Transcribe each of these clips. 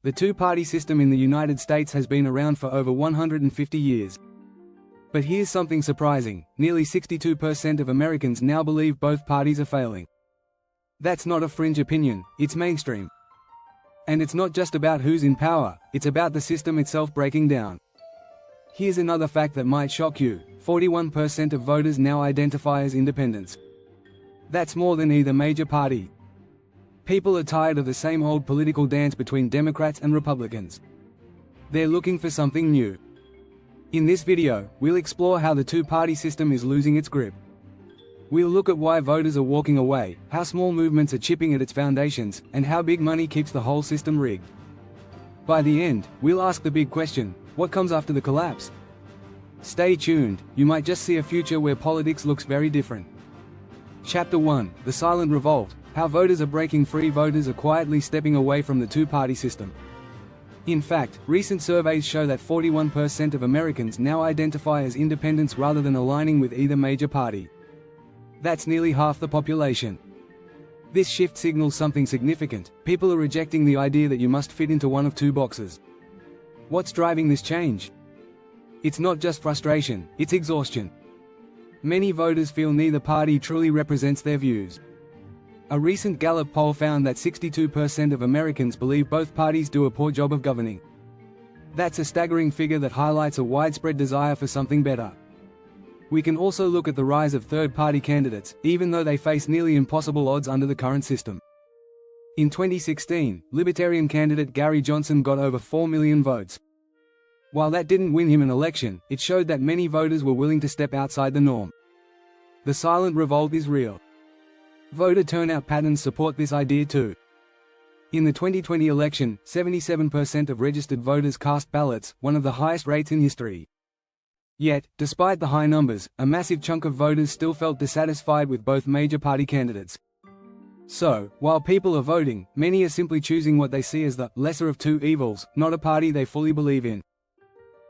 The two-party system in the United States has been around for over 150 years. But here's something surprising: nearly 62% of Americans now believe both parties are failing. That's not a fringe opinion, it's mainstream. And it's not just about who's in power, it's about the system itself breaking down. Here's another fact that might shock you: 41% of voters now identify as independents. That's more than either major party. People are tired of the same old political dance between Democrats and Republicans. They're looking for something new. In this video, we'll explore how the two-party system is losing its grip. We'll look at why voters are walking away, how small movements are chipping at its foundations, and how big money keeps the whole system rigged. By the end, we'll ask the big question: what comes after the collapse? Stay tuned, you might just see a future where politics looks very different. Chapter 1: The Silent Revolt: How Voters Are Breaking Free. Voters are quietly stepping away from the two-party system. In fact, recent surveys show that 41% of Americans now identify as independents rather than aligning with either major party. That's nearly half the population. This shift signals something significant: people are rejecting the idea that you must fit into one of two boxes. What's driving this change? It's not just frustration, it's exhaustion. Many voters feel neither party truly represents their views. A recent Gallup poll found that 62% of Americans believe both parties do a poor job of governing. That's a staggering figure that highlights a widespread desire for something better. We can also look at the rise of third-party candidates, even though they face nearly impossible odds under the current system. In 2016, Libertarian candidate Gary Johnson got over 4 million votes. While that didn't win him an election, it showed that many voters were willing to step outside the norm. The silent revolt is real. Voter turnout patterns support this idea too. In the 2020 election, 77% of registered voters cast ballots, one of the highest rates in history. Yet, despite the high numbers, a massive chunk of voters still felt dissatisfied with both major party candidates. So, while people are voting, many are simply choosing what they see as the lesser of two evils, not a party they fully believe in.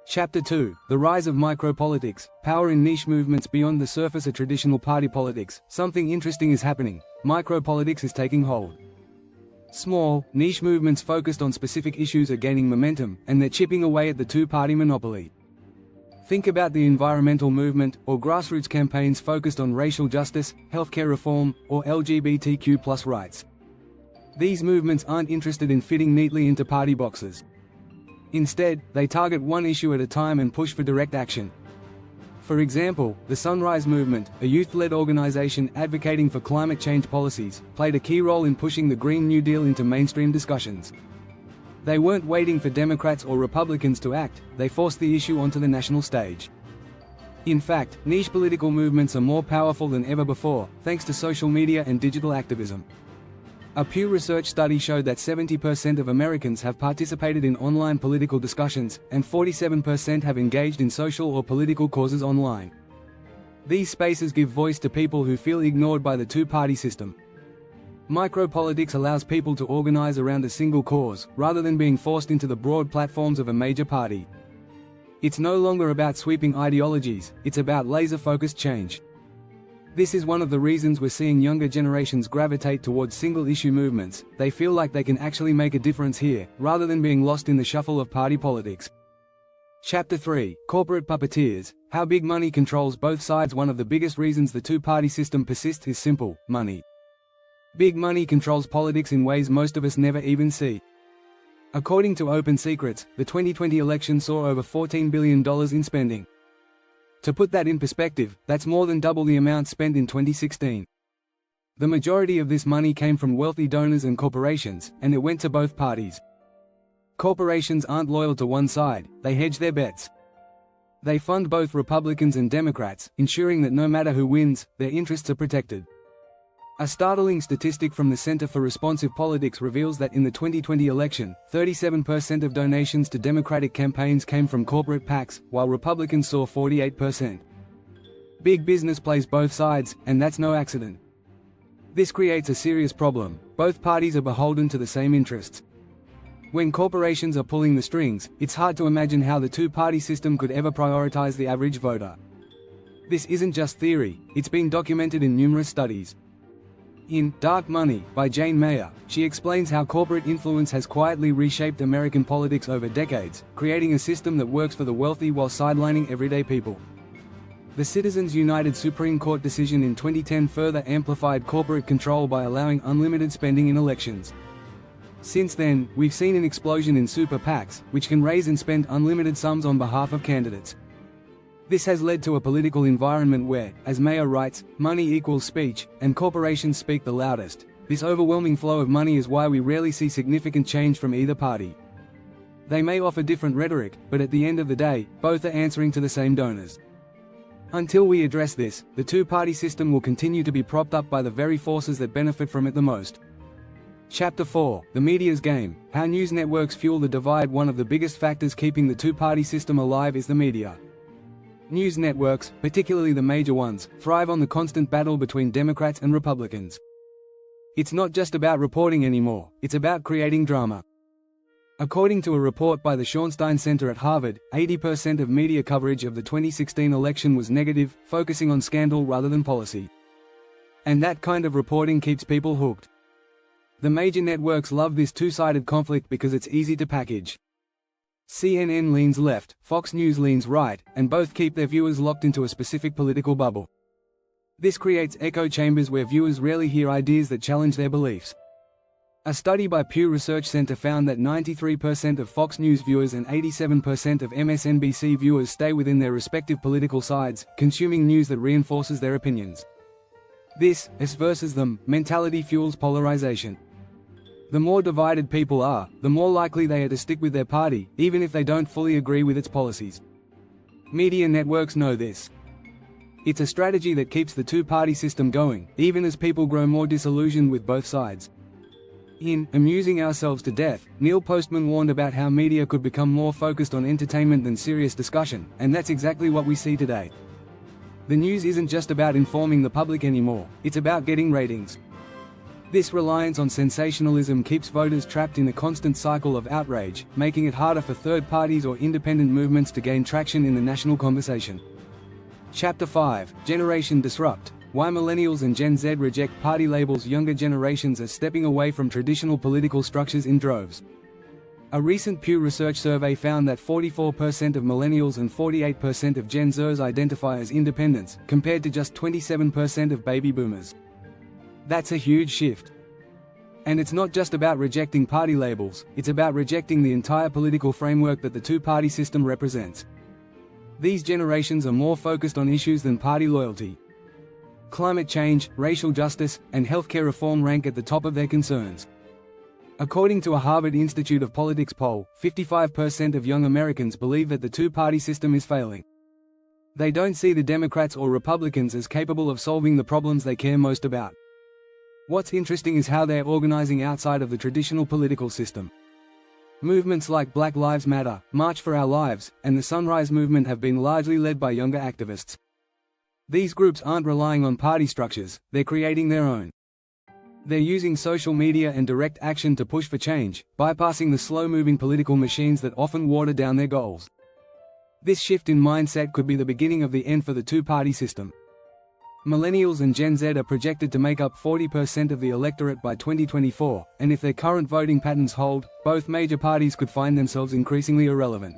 Chapter 2: The Rise of Micropolitics: Power in Niche Movements Beyond the Surface of Traditional Party Politics. Something interesting is happening. Micropolitics is taking hold. Small, niche movements focused on specific issues are gaining momentum, and they're chipping away at the two-party monopoly. Think about the environmental movement, or grassroots campaigns focused on racial justice, healthcare reform, or LGBTQ+ rights. These movements aren't interested in fitting neatly into party boxes. Instead, they target one issue at a time and push for direct action. For example, the Sunrise Movement, a youth-led organization advocating for climate change policies, played a key role in pushing the Green New Deal into mainstream discussions. They weren't waiting for Democrats or Republicans to act, they forced the issue onto the national stage. In fact, niche political movements are more powerful than ever before, thanks to social media and digital activism. A Pew Research study showed that 70% of Americans have participated in online political discussions, and 47% have engaged in social or political causes online. These spaces give voice to people who feel ignored by the two-party system. Micropolitics allows people to organize around a single cause, rather than being forced into the broad platforms of a major party. It's no longer about sweeping ideologies, it's about laser-focused change. This is one of the reasons we're seeing younger generations gravitate towards single-issue movements. They feel like they can actually make a difference here, rather than being lost in the shuffle of party politics. Chapter 3: Corporate Puppeteers: How Big Money Controls Both Sides. One of the biggest reasons the two-party system persists is simple: money. Big money controls politics in ways most of us never even see. According to Open Secrets, the 2020 election saw over $14 billion in spending. To put that in perspective, that's more than double the amount spent in 2016. The majority of this money came from wealthy donors and corporations, and it went to both parties. Corporations aren't loyal to one side, they hedge their bets. They fund both Republicans and Democrats, ensuring that no matter who wins, their interests are protected. A startling statistic from the Center for Responsive Politics reveals that in the 2020 election, 37% of donations to Democratic campaigns came from corporate PACs, while Republicans saw 48%. Big business plays both sides, and that's no accident. This creates a serious problem: both parties are beholden to the same interests. When corporations are pulling the strings, it's hard to imagine how the two-party system could ever prioritize the average voter. This isn't just theory, it's been documented in numerous studies. In Dark Money, by Jane Mayer, she explains how corporate influence has quietly reshaped American politics over decades, creating a system that works for the wealthy while sidelining everyday people. The Citizens United Supreme Court decision in 2010 further amplified corporate control by allowing unlimited spending in elections. Since then, we've seen an explosion in super PACs, which can raise and spend unlimited sums on behalf of candidates. This has led to a political environment where, as Mayer writes, money equals speech, and corporations speak the loudest. This overwhelming flow of money is why we rarely see significant change from either party. They may offer different rhetoric, but at the end of the day, both are answering to the same donors. Until we address this, the two-party system will continue to be propped up by the very forces that benefit from it the most. Chapter 4: The Media's Game, How News Networks Fuel the Divide. One of the biggest factors keeping the two-party system alive is the media. News networks, particularly the major ones, thrive on the constant battle between Democrats and Republicans. It's not just about reporting anymore, it's about creating drama. According to a report by the Schornstein Center at Harvard, 80% of media coverage of the 2016 election was negative, focusing on scandal rather than policy. And that kind of reporting keeps people hooked. The major networks love this two-sided conflict because it's easy to package. CNN leans left, Fox News leans right, and both keep their viewers locked into a specific political bubble. This creates echo chambers where viewers rarely hear ideas that challenge their beliefs. A study by Pew Research Center found that 93% of Fox News viewers and 87% of MSNBC viewers stay within their respective political sides, consuming news that reinforces their opinions. This us versus them mentality fuels polarization. The more divided people are, the more likely they are to stick with their party, even if they don't fully agree with its policies. Media networks know this. It's a strategy that keeps the two-party system going, even as people grow more disillusioned with both sides. In Amusing Ourselves to Death, Neil Postman warned about how media could become more focused on entertainment than serious discussion, and that's exactly what we see today. The news isn't just about informing the public anymore, it's about getting ratings. This reliance on sensationalism keeps voters trapped in a constant cycle of outrage, making it harder for third parties or independent movements to gain traction in the national conversation. Chapter 5: Generation Disrupt, Why Millennials and Gen Z Reject Party Labels. Younger generations are stepping away from traditional political structures in droves. A recent Pew Research survey found that 44% of millennials and 48% of Gen Zers identify as independents, compared to just 27% of baby boomers. That's a huge shift. And it's not just about rejecting party labels, it's about rejecting the entire political framework that the two-party system represents. These generations are more focused on issues than party loyalty. Climate change, racial justice, and healthcare reform rank at the top of their concerns. According to a Harvard Institute of Politics poll, 55% of young Americans believe that the two-party system is failing. They don't see the Democrats or Republicans as capable of solving the problems they care most about. What's interesting is how they're organizing outside of the traditional political system. Movements like Black Lives Matter, March for Our Lives, and the Sunrise Movement have been largely led by younger activists. These groups aren't relying on party structures, they're creating their own. They're using social media and direct action to push for change, bypassing the slow-moving political machines that often water down their goals. This shift in mindset could be the beginning of the end for the two-party system. Millennials and Gen Z are projected to make up 40% of the electorate by 2024, and if their current voting patterns hold, both major parties could find themselves increasingly irrelevant.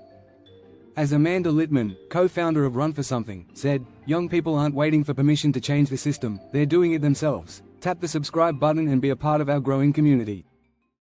As Amanda Littman, co-founder of Run for Something, said, "Young people aren't waiting for permission to change the system, they're doing it themselves. Tap the subscribe button and be a part of our growing community."